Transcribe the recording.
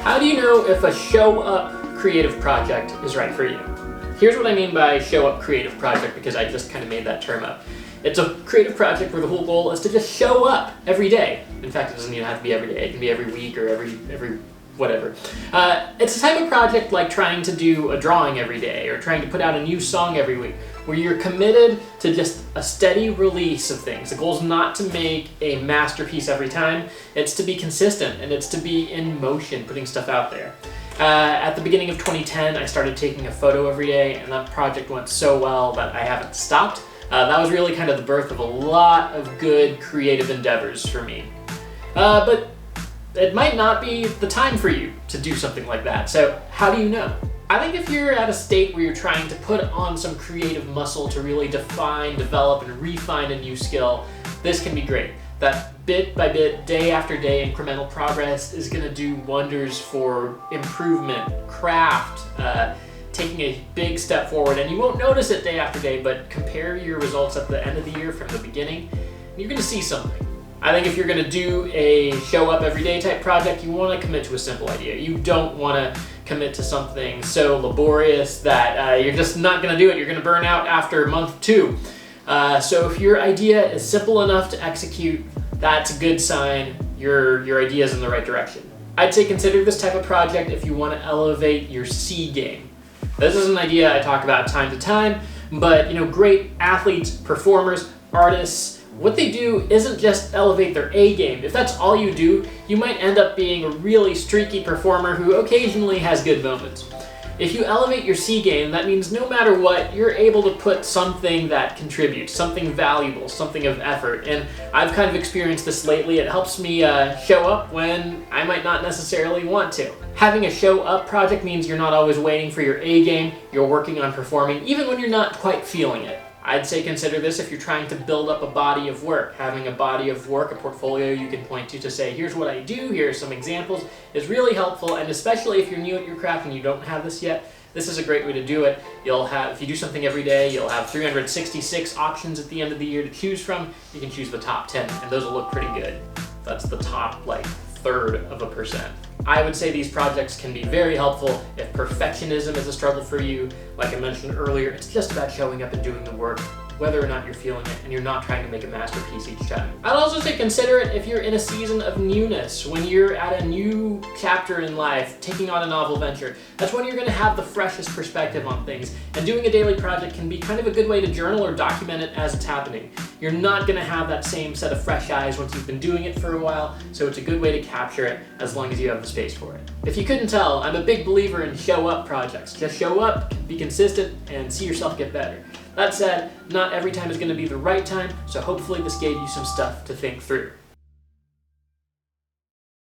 How do you know if a show up creative project is right for you? Here's what I mean by show up creative project, because I just kind of made that term up. It's a creative project where the whole goal is to just show up every day. In fact, it doesn't even have to be every day. It can be every week or every whatever. It's a type of project like trying to do a drawing every day or trying to put out a new song every week, where you're committed to just a steady release of things. The goal is not to make a masterpiece every time. It's to be consistent, and it's to be in motion, putting stuff out there. At the beginning of 2010, I started taking a photo every day, and that project went so well that I haven't stopped. That was really kind of the birth of a lot of good creative endeavors for me. But it might not be the time for you to do something like that. So how do you know? I think if you're at a state where you're trying to put on some creative muscle to really define, develop, and refine a new skill, this can be great. That bit by bit, day after day, incremental progress is going to do wonders for improvement, craft, taking a big step forward. And you won't notice it day after day, but compare your results at the end of the year from the beginning, and you're going to see something. I think if you're going to do a show up every day type project, you want to commit to a simple idea. You don't want to commit to something so laborious that you're just not going to do it. You're going to burn out after month 2. So if your idea is simple enough to execute, that's a good sign your idea is in the right direction. I'd say consider this type of project if you want to elevate your C game. This is an idea I talk about time to time, but great athletes, performers, artists, what they do isn't just elevate their A game. If that's all you do, you might end up being a really streaky performer who occasionally has good moments. If you elevate your C game, that means no matter what, you're able to put something that contributes, something valuable, something of effort. And I've kind of experienced this lately. It helps me show up when I might not necessarily want to. Having a show up project means you're not always waiting for your A game, you're working on performing, even when you're not quite feeling it. I'd say consider this if you're trying to build up a body of work. Having a body of work, a portfolio you can point to say, here's what I do, here are some examples, is really helpful. And especially if you're new at your craft and you don't have this yet, this is a great way to do it. If you do something every day, you'll have 366 options at the end of the year to choose from. You can choose the top 10, and those will look pretty good. That's the top, third of a percent. I would say these projects can be very helpful if perfectionism is a struggle for you. Like I mentioned earlier, it's just about showing up and doing the work, whether or not you're feeling it, and you're not trying to make a masterpiece each time. I'd also say consider it if you're in a season of newness, when you're at a new chapter in life, taking on a novel venture. That's when you're going to have the freshest perspective on things, and doing a daily project can be kind of a good way to journal or document it as it's happening. You're not going to have that same set of fresh eyes once you've been doing it for a while, so it's a good way to capture it as long as you have the space for it. If you couldn't tell, I'm a big believer in show up projects. Just show up, be consistent, and see yourself get better. That said, not every time is going to be the right time, so hopefully this gave you some stuff to think through.